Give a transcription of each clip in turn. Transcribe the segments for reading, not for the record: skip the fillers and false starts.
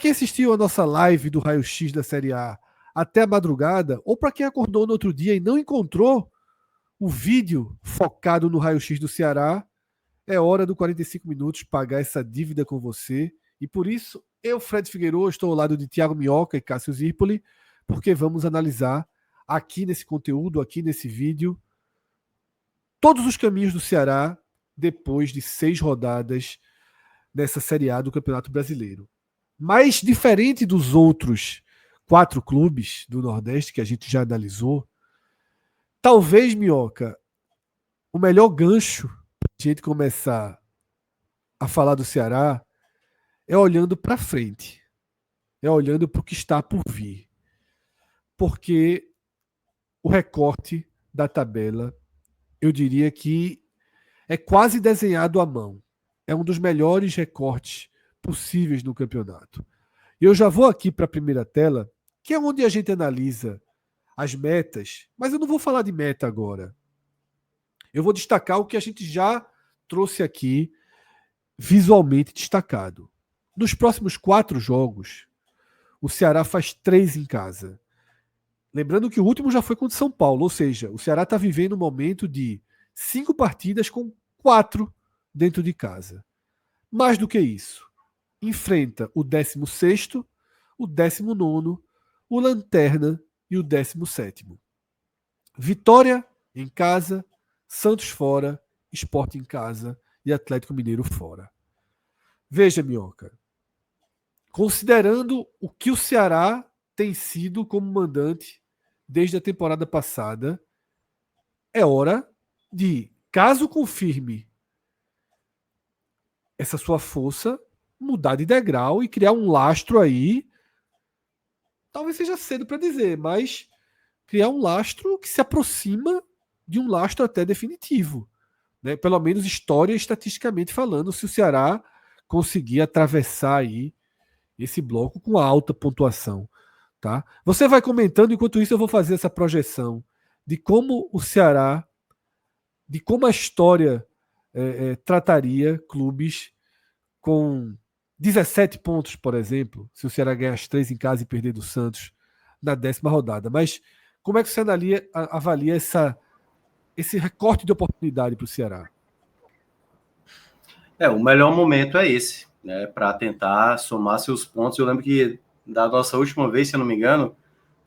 quem assistiu a nossa live do Raio-X da Série A até a madrugada, ou para quem acordou no outro dia e não encontrou o vídeo focado no Raio-X do Ceará, é hora do 45 minutos pagar essa dívida com você. E por isso, eu, Fred Figueiredo, estou ao lado de Thiago Minhoca e Cássio Zirpoli, porque vamos analisar aqui nesse conteúdo, aqui nesse vídeo, todos os caminhos do Ceará depois de 6 rodadas nessa Série A do Campeonato Brasileiro. Mas diferente dos outros 4 clubes do Nordeste que a gente já analisou, talvez, Minhoca, o melhor gancho para a gente começar a falar do Ceará é olhando para frente, é olhando para o que está por vir. Porque o recorte da tabela, eu diria que é quase desenhado à mão. É um dos melhores recortes possíveis no campeonato. E eu já vou aqui para a primeira tela, que é onde a gente analisa as metas, mas eu não vou falar de meta agora. Eu vou destacar o que a gente já trouxe aqui visualmente destacado. Nos próximos 4 jogos, o Ceará faz 3 em casa. Lembrando que o último já foi contra São Paulo, ou seja, o Ceará está vivendo um momento de 5 partidas com 4 dentro de casa. Mais do que isso, enfrenta o 16º, o 19º, o Lanterna e o 17º. Vitória em casa, Santos fora, Sport em casa e Atlético Mineiro fora. Veja, Minhoca, considerando o que o Ceará tem sido como mandante desde a temporada passada, é hora de, caso confirme essa sua força, mudar de degrau e criar um lastro aí. Talvez seja cedo para dizer, mas criar um lastro que se aproxima de um lastro até definitivo. Né? Pelo menos história e estatisticamente falando, se o Ceará conseguir atravessar aí esse bloco com alta pontuação. Tá? Você vai comentando, enquanto isso eu vou fazer essa projeção de como o Ceará, de como a história trataria clubes com 17 pontos, por exemplo, se o Ceará ganhar as 3 em casa e perder do Santos na 10ª rodada. Mas como é que você avalia esse recorte de oportunidade para o Ceará? O melhor momento é esse, né, para tentar somar seus pontos. Eu lembro que da nossa última vez, se eu não me engano,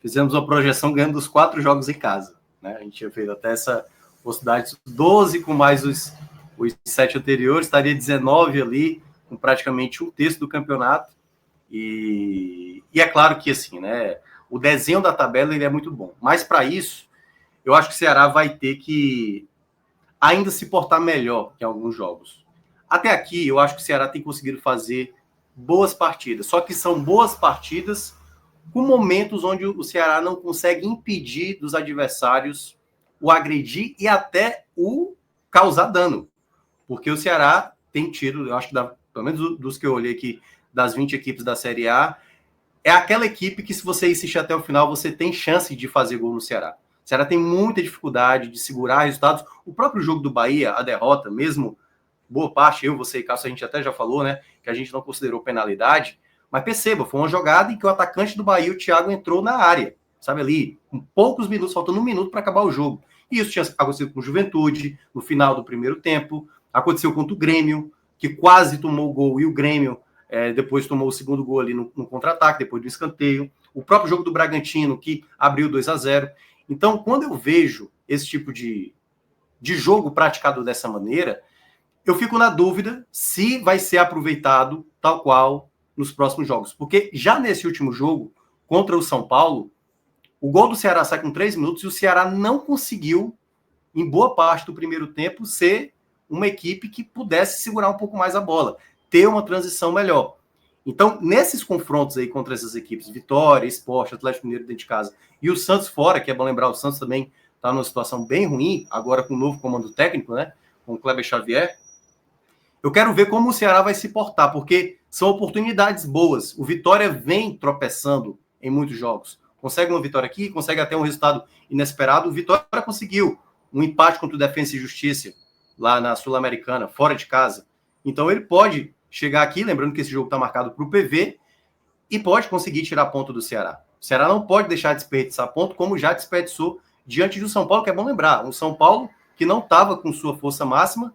fizemos uma projeção ganhando os 4 jogos em casa. Né? A gente tinha feito até essa possibilidade, 12 com mais os 7 anteriores, estaria 19 ali, com praticamente 1/3 do campeonato. E é claro que assim, né, o desenho da tabela ele é muito bom. Mas para isso, eu acho que o Ceará vai ter que ainda se portar melhor em alguns jogos. Até aqui, eu acho que o Ceará tem conseguido fazer boas partidas. Só que são boas partidas com momentos onde o Ceará não consegue impedir dos adversários o agredir e até o causar dano. Porque o Ceará tem tido, eu acho que pelo menos dos que eu olhei aqui, das 20 equipes da Série A, é aquela equipe que se você insistir até o final, você tem chance de fazer gol no Ceará. O Ceará tem muita dificuldade de segurar resultados. O próprio jogo do Bahia, a derrota, mesmo boa parte, eu, você e Cássio, a gente até já falou, né, que a gente não considerou penalidade, mas perceba, foi uma jogada em que o atacante do Bahia, o Thiago, entrou na área, sabe ali, com poucos minutos, faltando 1 minuto para acabar o jogo. E isso tinha acontecido com o Juventude, no final do primeiro tempo, aconteceu contra o Grêmio, que quase tomou o gol, e o Grêmio depois tomou o segundo gol ali no contra-ataque, depois do escanteio. O próprio jogo do Bragantino, que abriu 2-0. Então, quando eu vejo esse tipo de jogo praticado dessa maneira, eu fico na dúvida se vai ser aproveitado tal qual nos próximos jogos. Porque já nesse último jogo, contra o São Paulo, o gol do Ceará sai com 3 minutos e o Ceará não conseguiu, em boa parte do primeiro tempo, ser uma equipe que pudesse segurar um pouco mais a bola, ter uma transição melhor. Então, nesses confrontos aí contra essas equipes, Vitória, Sport, Atlético Mineiro dentro de casa, e o Santos fora, que é bom lembrar, o Santos também está numa situação bem ruim, agora com o novo comando técnico, né, com o Kleber Xavier. Eu quero ver como o Ceará vai se portar, porque são oportunidades boas. O Vitória vem tropeçando em muitos jogos. Consegue uma vitória aqui, consegue até um resultado inesperado. O Vitória conseguiu um empate contra o Defensa e Justiça, lá na Sul-Americana, fora de casa. Então ele pode chegar aqui, lembrando que esse jogo está marcado para o PV, e pode conseguir tirar ponto do Ceará. O Ceará não pode deixar de desperdiçar ponto, como já desperdiçou diante do São Paulo, que é bom lembrar, um São Paulo que não estava com sua força máxima,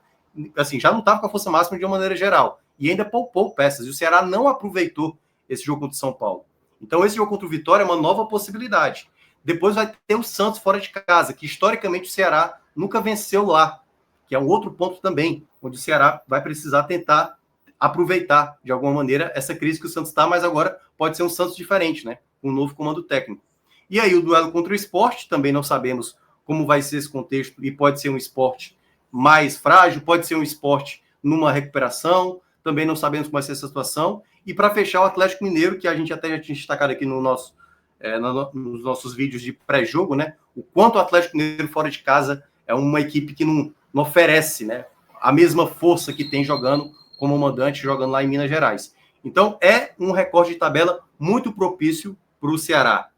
assim, já não estava com a força máxima de uma maneira geral, e ainda poupou peças, e o Ceará não aproveitou esse jogo contra o São Paulo. Então esse jogo contra o Vitória é uma nova possibilidade. Depois vai ter o Santos fora de casa, que historicamente o Ceará nunca venceu lá, que é um outro ponto também, onde o Ceará vai precisar tentar aproveitar, de alguma maneira, essa crise que o Santos está, mas agora pode ser um Santos diferente, né? Um novo comando técnico. E aí o duelo contra o Sport, também não sabemos como vai ser esse contexto, e pode ser um Sport mais frágil, pode ser um Sport numa recuperação, também não sabemos como vai ser essa situação. E para fechar, o Atlético Mineiro, que a gente até já tinha destacado aqui no nosso, nos nossos vídeos de pré-jogo, né? O quanto o Atlético Mineiro fora de casa é uma equipe que não oferece, né, a mesma força que tem jogando como mandante, jogando lá em Minas Gerais. Então, é um recorde de tabela muito propício para o Ceará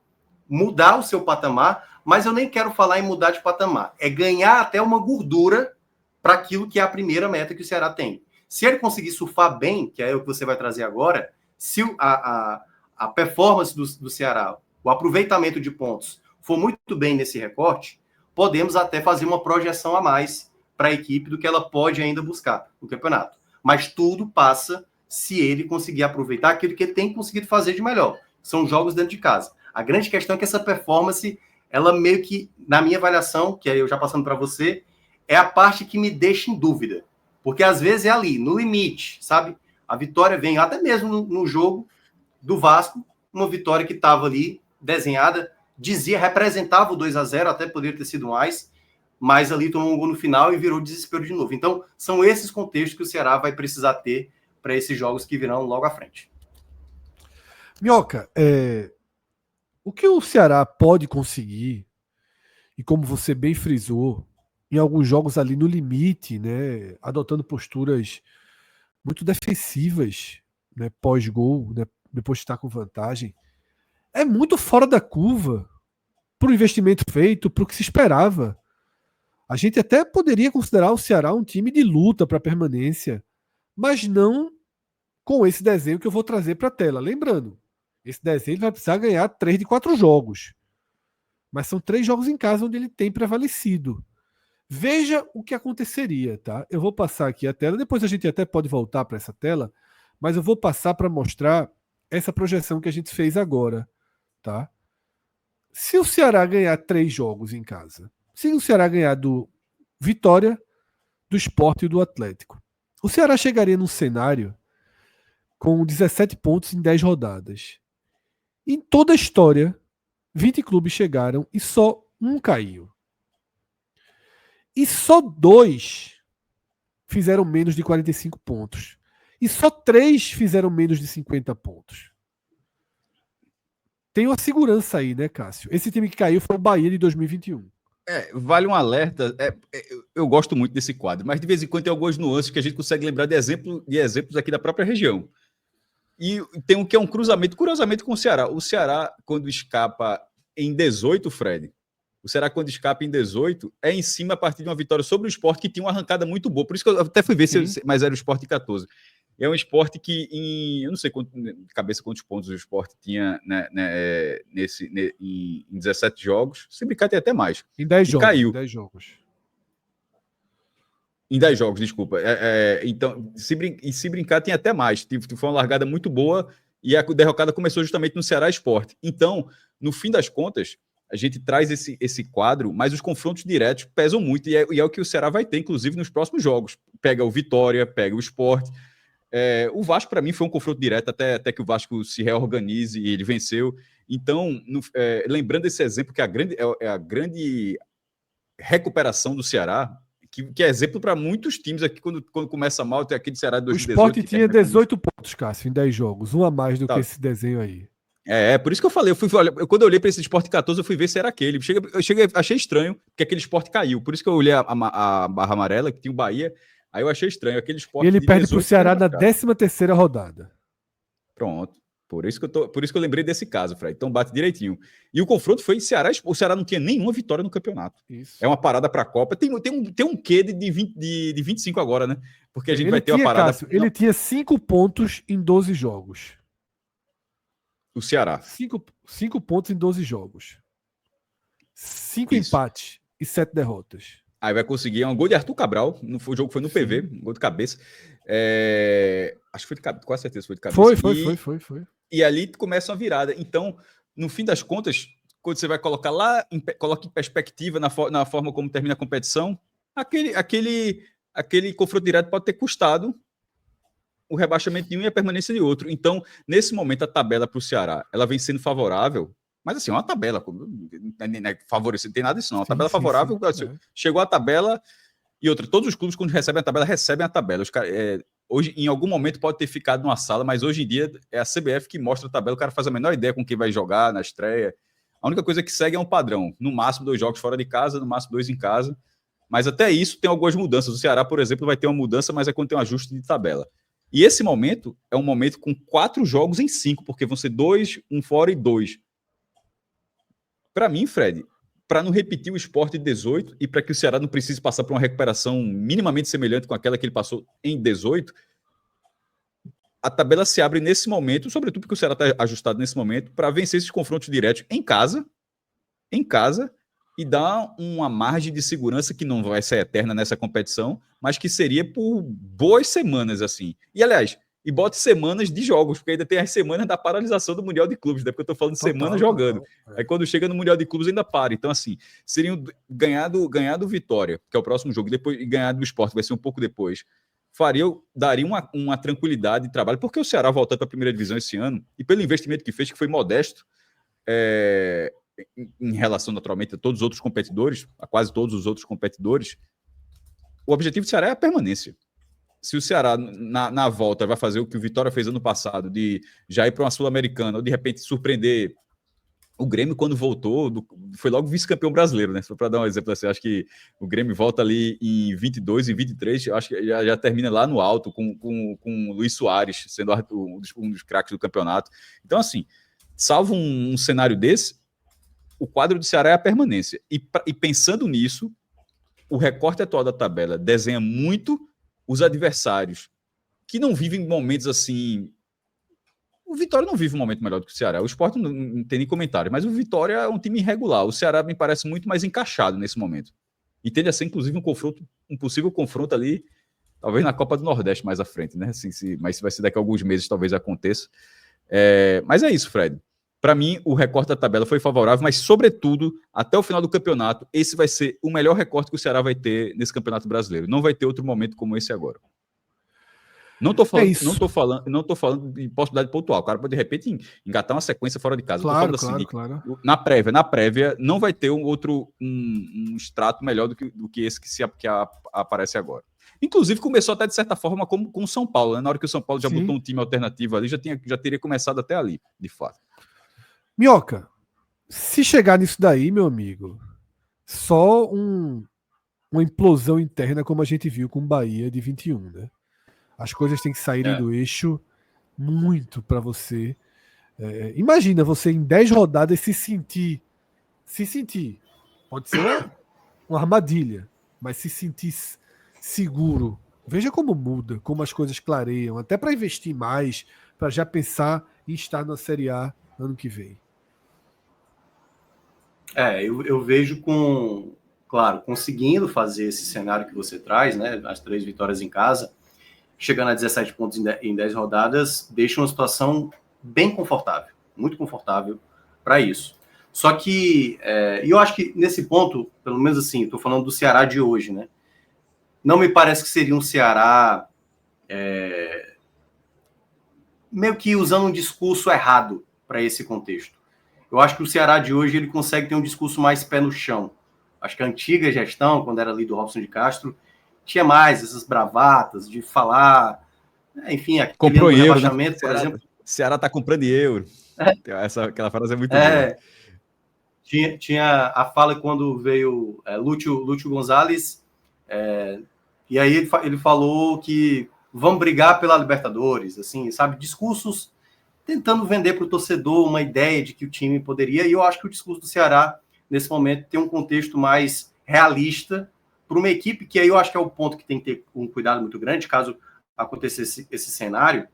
mudar o seu patamar, mas eu nem quero falar em mudar de patamar. É ganhar até uma gordura para aquilo que é a primeira meta que o Ceará tem. Se ele conseguir surfar bem, que é o que você vai trazer agora, se a performance do Ceará, o aproveitamento de pontos, for muito bem nesse recorte, podemos até fazer uma projeção a mais para a equipe do que ela pode ainda buscar no campeonato. Mas tudo passa se ele conseguir aproveitar aquilo que ele tem conseguido fazer de melhor. São jogos dentro de casa. A grande questão é que essa performance, ela meio que, na minha avaliação, que é eu já passando para você, é a parte que me deixa em dúvida. Porque às vezes é ali, no limite, sabe? A vitória vem até mesmo no jogo do Vasco, uma vitória que estava ali desenhada, representava o 2-0, até poderia ter sido mais, mas ali tomou um gol no final e virou desespero de novo. Então, são esses contextos que o Ceará vai precisar ter para esses jogos que virão logo à frente. Minhoca, o que o Ceará pode conseguir, e como você bem frisou, em alguns jogos ali no limite, né, adotando posturas muito defensivas, né, pós-gol, né, depois de estar com vantagem, é muito fora da curva para o investimento feito, para o que se esperava. A gente até poderia considerar o Ceará um time de luta para permanência, mas não com esse desenho que eu vou trazer para a tela. Lembrando, esse desenho vai precisar ganhar 3 de 4 jogos. Mas são 3 jogos em casa onde ele tem prevalecido. Veja o que aconteceria, tá? Eu vou passar aqui a tela, depois a gente até pode voltar para essa tela, mas eu vou passar para mostrar essa projeção que a gente fez agora, tá? Se o Ceará ganhar 3 jogos em casa, se o Ceará ganhar do Vitória, do Sport e do Atlético, o Ceará chegaria num cenário com 17 pontos em 10 rodadas. Em toda a história, 20 clubes chegaram e só um caiu. E só 2 fizeram menos de 45 pontos. E só 3 fizeram menos de 50 pontos. Tem uma segurança aí, né, Cássio? Esse time que caiu foi o Bahia de 2021. Vale um alerta. Eu gosto muito desse quadro, mas de vez em quando tem algumas nuances que a gente consegue lembrar de exemplos aqui da própria região. E tem um que é um cruzamento, curiosamente, com o Ceará. O Ceará, quando escapa em 18, Fred, o Ceará, quando escapa em 18, é em cima a partir de uma vitória sobre o Sport, que tinha uma arrancada muito boa. Por isso que eu até fui ver mas era o Sport em 14. É um Sport que, eu não sei cabeça quantos pontos o Sport tinha, né, em 17 jogos. Se brincar, tem até mais. Em 10 jogos. Caiu. Em 10 jogos. Em 10 jogos, desculpa. Então, se brincar, tem até mais. Foi uma largada muito boa e a derrocada começou justamente no Ceará Sport. Então, no fim das contas, a gente traz esse quadro, mas os confrontos diretos pesam muito e é o que o Ceará vai ter, inclusive, nos próximos jogos. Pega o Vitória, pega o Sport. O Vasco, para mim, foi um confronto direto até que o Vasco se reorganize e ele venceu. Então, lembrando esse exemplo, que é a grande recuperação do Ceará, que é exemplo para muitos times aqui, quando começa mal, tem aquele Ceará de 2018. O Sport tinha 18 pontos, Cássio, em 10 jogos. Um a mais do que esse desenho aí. Por isso que eu falei. Quando eu olhei para esse Sport 14, eu fui ver se era aquele. Achei estranho que aquele Sport caiu. Por isso que eu olhei a barra amarela, que tinha o Bahia. Aí eu achei estranho. Aquele Sport. E ele perde para o Ceará na 13ª rodada. Pronto. Por isso que eu lembrei desse caso, Fred. Então bate direitinho. E o confronto foi Ceará. O Ceará não tinha nenhuma vitória no campeonato. Isso. É uma parada para a Copa. Tem um quê de 25 agora, né? Porque a gente vai ter uma parada. Cássio, ele tinha 5 pontos em 12 jogos. O Ceará. 5 pontos em 12 jogos. 5 Isso. empates e 7 derrotas. Aí vai conseguir um gol de Arthur Cabral. O jogo foi no PV, um gol de cabeça. Acho que foi de cabeça, com certeza foi de cabeça. Foi. E ali começa uma virada. Então, no fim das contas, quando você vai colocar lá, coloca em perspectiva na forma como termina a competição, aquele confronto direto pode ter custado o rebaixamento de um e a permanência de outro. Então, nesse momento, a tabela para o Ceará, ela vem sendo favorável, mas assim, é uma tabela, não é favorecida, não tem nada disso não, uma tabela favorável, assim, chegou a tabela, e outra, todos os clubes quando recebem a tabela, hoje, em algum momento pode ter ficado numa sala, mas hoje em dia é a CBF que mostra a tabela, o cara faz a menor ideia com quem vai jogar na estreia, a única coisa que segue é um padrão, no máximo 2 jogos fora de casa, no máximo 2 em casa, mas até isso tem algumas mudanças, o Ceará, por exemplo, vai ter uma mudança, mas é quando tem um ajuste de tabela. E esse momento é um momento com 4 jogos em 5, porque vão ser 2, 1 fora e 2. Para mim, Fred, para não repetir o Sport de 18 e para que o Ceará não precise passar por uma recuperação minimamente semelhante com aquela que ele passou em 18, a tabela se abre nesse momento, sobretudo porque o Ceará está ajustado nesse momento, para vencer esses confrontos diretos em casa, e dar uma margem de segurança que não vai ser eterna nessa competição, mas que seria por boas semanas, assim. E, aliás, bote semanas de jogos, porque ainda tem as semanas da paralisação do Mundial de Clubes, né? Porque eu estou falando de semana jogando. Aí quando chega no Mundial de Clubes ainda para. Então, assim, seriam ganhado Vitória, que é o próximo jogo, depois ganhado do Sport, vai ser um pouco depois. Daria uma tranquilidade de trabalho, porque o Ceará voltando para a primeira divisão esse ano, e pelo investimento que fez, que foi modesto, em relação naturalmente a todos os outros competidores, a quase todos os outros competidores, o objetivo do Ceará é a permanência. Se o Ceará na volta vai fazer o que o Vitória fez ano passado, de já ir para uma Sul-Americana, ou de repente surpreender o Grêmio quando voltou, foi logo vice-campeão brasileiro, né? Só para dar um exemplo assim, acho que o Grêmio volta ali em 22 e 23, acho que já termina lá no alto com o Luís Soares sendo um dos craques do campeonato. Então, assim, salvo um cenário desse, o quadro do Ceará é a permanência. E pensando nisso, o recorte atual da tabela desenha muito os adversários que não vivem momentos assim. O Vitória não vive um momento melhor do que o Ceará. O Sport não tem nem comentário, mas o Vitória é um time irregular. O Ceará me parece muito mais encaixado nesse momento. E tende a ser, inclusive, um possível confronto ali, talvez na Copa do Nordeste mais à frente, né? Assim, mas vai ser daqui a alguns meses, talvez aconteça. Mas é isso, Fred. Para mim, o recorte da tabela foi favorável, mas, sobretudo, até o final do campeonato, esse vai ser o melhor recorte que o Ceará vai ter nesse Campeonato Brasileiro. Não vai ter outro momento como esse agora. Não estou falando de possibilidade pontual. O cara pode, de repente, engatar uma sequência fora de casa. Claro, claro. Na prévia, não vai ter um extrato melhor do que esse que aparece agora. Inclusive, começou até, de certa forma, com o São Paulo. Né? Na hora que o São Paulo já botou um time alternativo ali, já teria começado até ali, de fato. Minhoca, se chegar nisso daí, meu amigo, só uma implosão interna como a gente viu com o Bahia de 21, né? As coisas têm que saírem do eixo muito para você. Imagina você em 10 rodadas se sentir. Pode ser uma armadilha, mas se sentir seguro. Veja como muda, como as coisas clareiam, até para investir mais, para já pensar em estar na Série A ano que vem. Eu vejo conseguindo fazer esse cenário que você traz, né? As 3 vitórias em casa, chegando a 17 pontos em 10 rodadas, deixa uma situação bem confortável, muito confortável para isso. Só que, eu acho que nesse ponto, pelo menos assim, estou falando do Ceará de hoje, né? Não me parece que seria um Ceará meio que usando um discurso errado para esse contexto. Eu acho que o Ceará de hoje ele consegue ter um discurso mais pé no chão. Acho que a antiga gestão, quando era ali do Robson de Castro, tinha mais essas bravatas de falar, enfim, comprou em euro, né? Por exemplo. Ceará está comprando em euro. Aquela frase é muito boa. Tinha a fala quando veio Lúcio Gonzalez, e aí ele falou que vamos brigar pela Libertadores, assim, sabe? Discursos tentando vender para o torcedor uma ideia de que o time poderia, e eu acho que o discurso do Ceará, nesse momento, tem um contexto mais realista para uma equipe, que aí eu acho que é o ponto que tem que ter um cuidado muito grande, caso acontecesse esse cenário,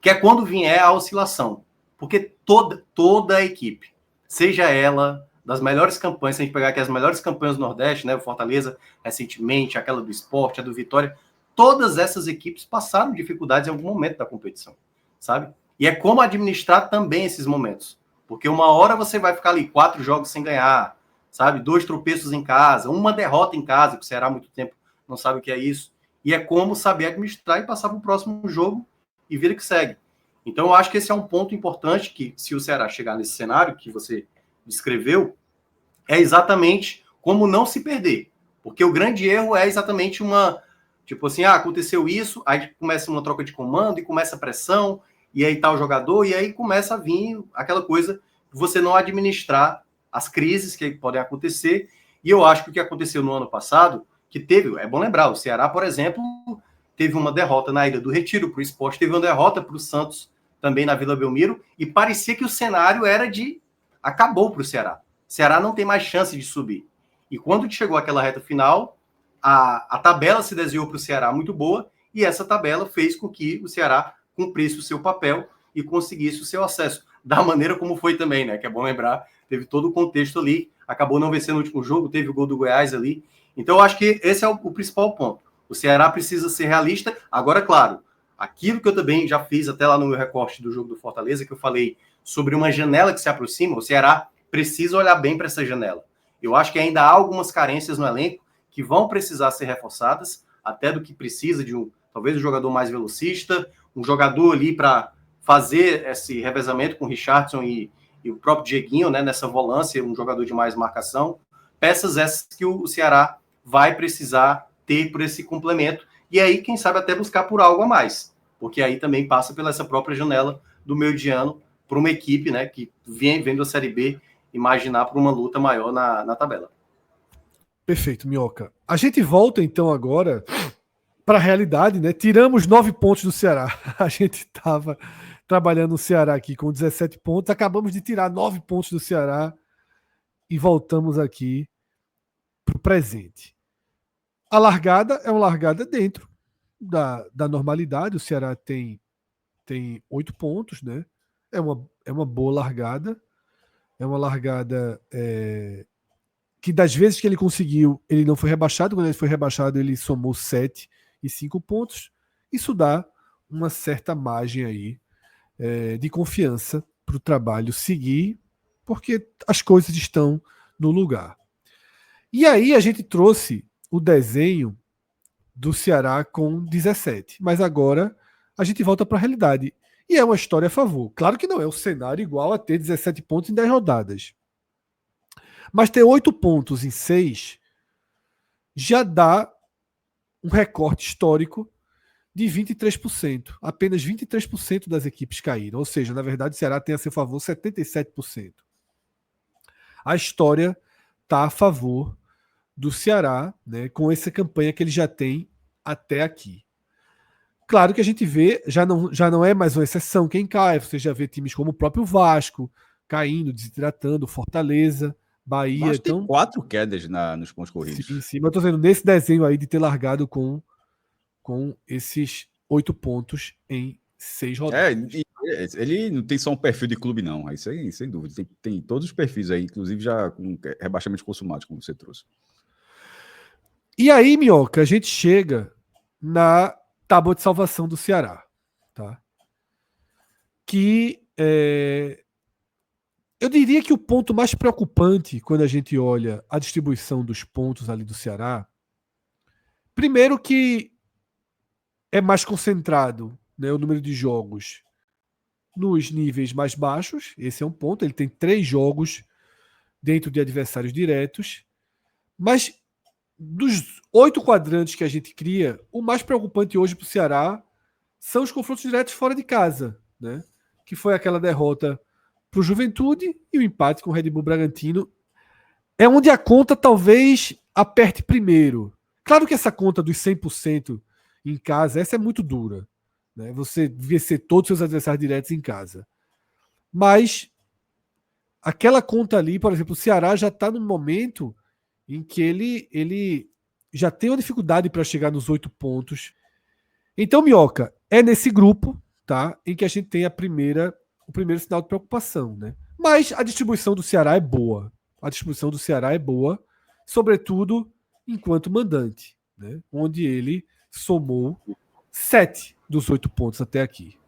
que é quando vier a oscilação. Porque toda a equipe, seja ela das melhores campanhas, se a gente pegar aqui as melhores campanhas do Nordeste, né, o Fortaleza recentemente, aquela do Sport, a do Vitória, todas essas equipes passaram dificuldades em algum momento da competição, sabe? E é como administrar também esses momentos. Porque uma hora você vai ficar ali 4 jogos sem ganhar, sabe? 2 tropeços em casa, uma derrota em casa, que o Ceará há muito tempo não sabe o que é isso. E é como saber administrar e passar para o próximo jogo e vida que segue. Então, eu acho que esse é um ponto importante que, se o Ceará chegar nesse cenário que você descreveu, é exatamente como não se perder. Porque o grande erro é exatamente uma... Tipo assim, aconteceu isso, aí começa uma troca de comando e começa a pressão, e aí tá o jogador, e aí começa a vir aquela coisa de você não administrar as crises que podem acontecer. E eu acho que o que aconteceu no ano passado, que teve, é bom lembrar, o Ceará, por exemplo, teve uma derrota na Ilha do Retiro para o Sport, teve uma derrota para o Santos também na Vila Belmiro, e parecia que o cenário era de... acabou para o Ceará. O Ceará não tem mais chance de subir. E quando chegou aquela reta final, a tabela se desenhou para o Ceará muito boa, e essa tabela fez com que o Ceará cumprisse o seu papel e conseguisse o seu acesso. Da maneira como foi também, né? Que é bom lembrar, teve todo o contexto ali, acabou não vencendo o último jogo, teve o gol do Goiás ali. Então, eu acho que esse é o principal ponto. O Ceará precisa ser realista. Agora, claro, aquilo que eu também já fiz até lá no meu recorte do jogo do Fortaleza, que eu falei sobre uma janela que se aproxima, o Ceará precisa olhar bem para essa janela. Eu acho que ainda há algumas carências no elenco que vão precisar ser reforçadas, até do que precisa de talvez um jogador mais velocista, um jogador ali para fazer esse revezamento com o Richardson e o próprio Dieguinho, né, nessa volância, um jogador de mais marcação. Peças essas que o Ceará vai precisar ter por esse complemento. E aí, quem sabe, até buscar por algo a mais. Porque aí também passa pela essa própria janela do meio de ano para uma equipe, né, que vem da Série B imaginar para uma luta maior na tabela. Perfeito, Minhoca. A gente volta, então, agora para a realidade, né? Tiramos 9 pontos do Ceará. A gente estava trabalhando no Ceará aqui com 17 pontos, acabamos de tirar 9 pontos do Ceará e voltamos aqui para o presente. A largada é uma largada dentro da normalidade. O Ceará tem 8 pontos, né? É uma boa largada. É uma largada que das vezes que ele conseguiu, ele não foi rebaixado. Quando ele foi rebaixado, ele somou 7 e 5 pontos. Isso dá uma certa margem aí de confiança para o trabalho seguir, porque as coisas estão no lugar. E aí a gente trouxe o desenho do Ceará com 17, mas agora a gente volta para a realidade. E é uma história a favor. Claro que não é um cenário igual a ter 17 pontos em 10 rodadas. Mas ter 8 pontos em 6 já dá um recorte histórico de 23%. Apenas 23% das equipes caíram. Ou seja, na verdade, o Ceará tem a seu favor 77%. A história está a favor do Ceará, né, com essa campanha que ele já tem até aqui. Claro que a gente vê, já não é mais uma exceção quem cai. Você já vê times como o próprio Vasco caindo, desidratando, Fortaleza, Bahia. Mas então tem 4 quedas nos pontos corridos. Sim, mas eu tô dizendo, nesse desenho aí de ter largado com esses 8 pontos em 6 rodadas. Ele não tem só um perfil de clube, não. Isso aí, sem dúvida. Tem todos os perfis aí, inclusive já com rebaixamento consumado, como você trouxe. E aí, Minhoca, a gente chega na tábua de salvação do Ceará. Tá? Que eu diria que o ponto mais preocupante quando a gente olha a distribuição dos pontos ali do Ceará, primeiro que é mais concentrado, né, o número de jogos nos níveis mais baixos. Esse é um ponto. Ele tem 3 jogos dentro de adversários diretos. Mas dos 8 quadrantes que a gente cria, o mais preocupante hoje para o Ceará são os confrontos diretos fora de casa, né? Que foi aquela derrota para o Juventude e o empate com o Red Bull Bragantino. É onde a conta talvez aperte primeiro. Claro que essa conta dos 100% em casa, essa é muito dura, né? Você vencer todos os seus adversários diretos em casa. Mas aquela conta ali, por exemplo, o Ceará já está num momento em que ele já tem uma dificuldade para chegar nos 8 pontos. Então, Minhoca, é nesse grupo, tá, em que a gente tem o o primeiro sinal de preocupação, né? Mas a distribuição do Ceará é boa. A distribuição do Ceará é boa, sobretudo enquanto mandante, né? Onde ele somou 7 dos 8 pontos até aqui.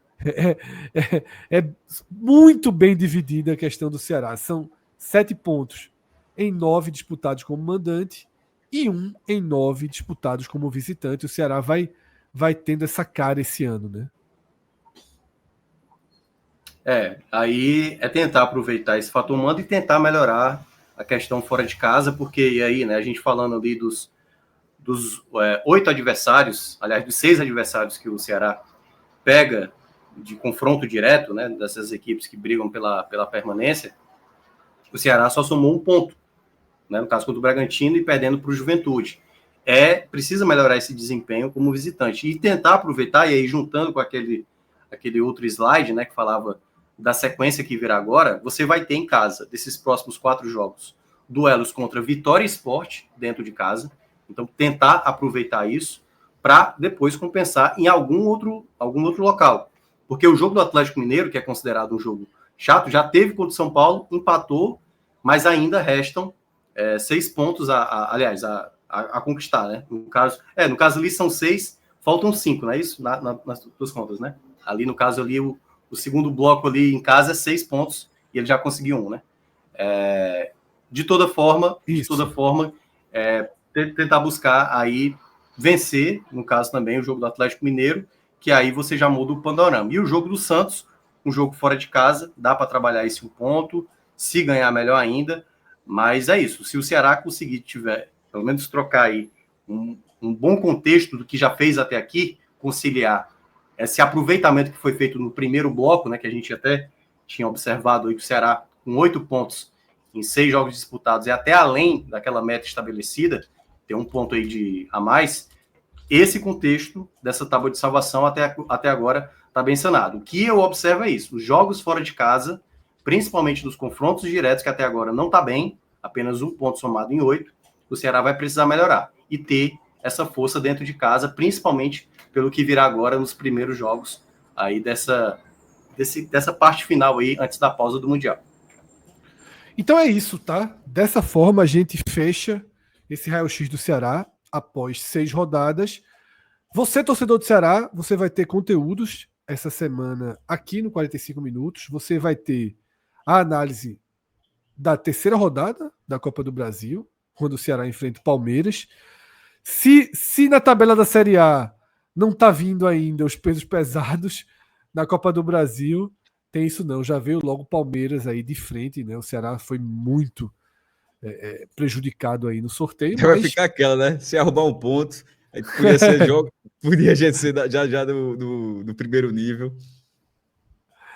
É muito bem dividida a questão do Ceará. São 7 pontos em 9 disputados como mandante e 1 em 9 disputados como visitante. O Ceará vai tendo essa cara esse ano, né? Aí é tentar aproveitar esse fator mando e tentar melhorar a questão fora de casa, porque aí, né, a gente falando ali dos 8 adversários, aliás, dos 6 adversários que o Ceará pega de confronto direto, né, dessas equipes que brigam pela permanência, o Ceará só somou 1 ponto, né, no caso contra o Bragantino e perdendo para o Juventude. Precisa melhorar esse desempenho como visitante e tentar aproveitar, e aí juntando com aquele outro slide, né, que falava da sequência que virá agora, você vai ter em casa, desses próximos 4 jogos, duelos contra Vitória e Sport dentro de casa. Então, tentar aproveitar isso para depois compensar em algum outro local. Porque o jogo do Atlético Mineiro, que é considerado um jogo chato, já teve contra o São Paulo, empatou, mas ainda restam 6 pontos, aliás, a conquistar, né? No caso ali são 6, faltam 5, não é isso? Nas duas contas, né? Ali, no caso, ali, o segundo bloco ali em casa é 6 pontos e ele já conseguiu 1, né? De toda forma, tentar buscar aí vencer, no caso também, o jogo do Atlético Mineiro, que aí você já muda o panorama. E o jogo do Santos, um jogo fora de casa, dá para trabalhar esse 1 ponto, se ganhar melhor ainda, mas é isso. Se o Ceará conseguir pelo menos trocar aí um bom contexto do que já fez até aqui, conciliar esse aproveitamento que foi feito no primeiro bloco, né, que a gente até tinha observado aí que o Ceará, com 8 pontos em 6 jogos disputados, é até além daquela meta estabelecida, tem 1 ponto aí a mais, esse contexto dessa tábua de salvação até agora está bem sanado. O que eu observo é isso, os jogos fora de casa, principalmente dos confrontos diretos, que até agora não está bem, apenas 1 ponto somado em 8, o Ceará vai precisar melhorar e ter essa força dentro de casa, principalmente pelo que virá agora nos primeiros jogos aí dessa parte final aí, antes da pausa do Mundial. Então é isso, tá? Dessa forma a gente fecha esse raio-x do Ceará após 6 rodadas. Você, torcedor do Ceará, você vai ter conteúdos essa semana aqui no 45 Minutos. Você vai ter a análise da terceira rodada da Copa do Brasil, quando o Ceará enfrenta o Palmeiras. Se na tabela da Série A não está vindo ainda os pesos pesados, na Copa do Brasil tem isso não. Já veio logo o Palmeiras aí de frente, né? O Ceará foi muito prejudicado aí no sorteio. Vai ficar aquela, né? Se arrumar 1 ponto, aí podia ser jogo, podia ser já no primeiro nível.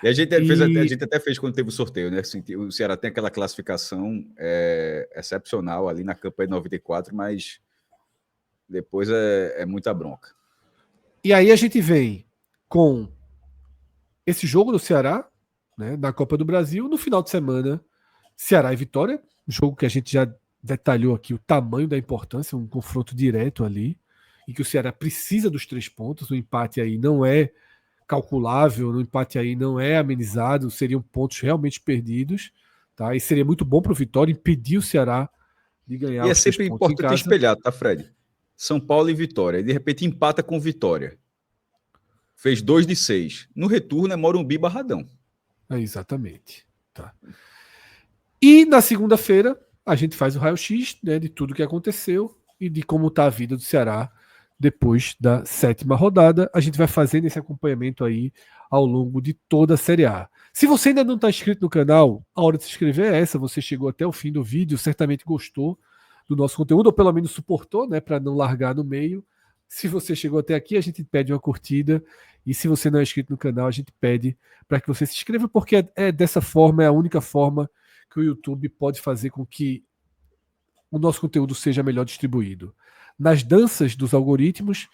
E a gente até fez quando teve o sorteio, né? Assim, o Ceará tem aquela classificação excepcional ali na campanha de 94, mas depois é muita bronca. E aí a gente vem com esse jogo do Ceará, né, da Copa do Brasil, no final de semana, Ceará e Vitória, jogo que a gente já detalhou aqui o tamanho da importância, um confronto direto ali, e que o Ceará precisa dos 3 pontos, o empate aí não é calculável, o empate aí não é amenizado, seriam pontos realmente perdidos, tá? E seria muito bom para o Vitória impedir o Ceará de ganhar e os 3 pontos em casa. É sempre importante espelhar, tá, Fred? São Paulo e Vitória, e de repente empata com Vitória. Fez 2 de 6. No retorno é Morumbi Barradão. Exatamente. Tá. E na segunda-feira a gente faz o raio-x, né, de tudo que aconteceu e de como está a vida do Ceará depois da 7ª rodada. A gente vai fazendo esse acompanhamento aí ao longo de toda a Série A. Se você ainda não está inscrito no canal, a hora de se inscrever é essa. Você chegou até o fim do vídeo, certamente gostou do nosso conteúdo, ou pelo menos suportou, né, para não largar no meio. Se você chegou até aqui, a gente pede uma curtida. E se você não é inscrito no canal, a gente pede para que você se inscreva, porque dessa forma, é a única forma que o YouTube pode fazer com que o nosso conteúdo seja melhor distribuído. Nas danças dos algoritmos,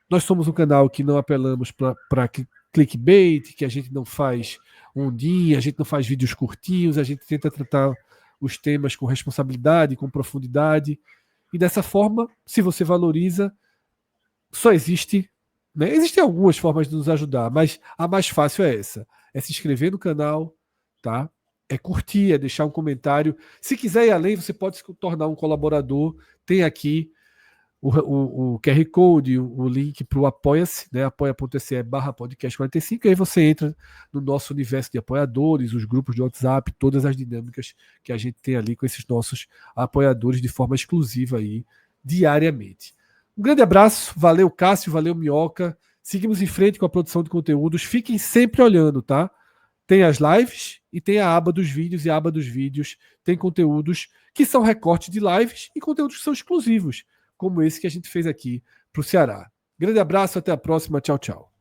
nós somos um canal que não apelamos para clickbait, que a gente não faz ondinha, a gente não faz vídeos curtinhos, a gente tenta tratar os temas com responsabilidade, com profundidade. E dessa forma, se você valoriza, só existe né? Existem algumas formas de nos ajudar, mas a mais fácil é essa. É se inscrever no canal, tá? É curtir, é deixar um comentário. Se quiser ir além, você pode se tornar um colaborador. Tem aqui o QR Code, o link para o Apoia-se, né? apoia.se/podcast45, e aí você entra no nosso universo de apoiadores, os grupos de WhatsApp, todas as dinâmicas que a gente tem ali com esses nossos apoiadores de forma exclusiva aí, diariamente. Um grande abraço, valeu Cássio, valeu Minhoca. Seguimos em frente com a produção de conteúdos. Fiquem sempre olhando, tá? Tem as lives e tem a aba dos vídeos, e a aba dos vídeos tem conteúdos que são recortes de lives e conteúdos que são exclusivos, como esse que a gente fez aqui para o Ceará. Grande abraço, até a próxima. Tchau, tchau.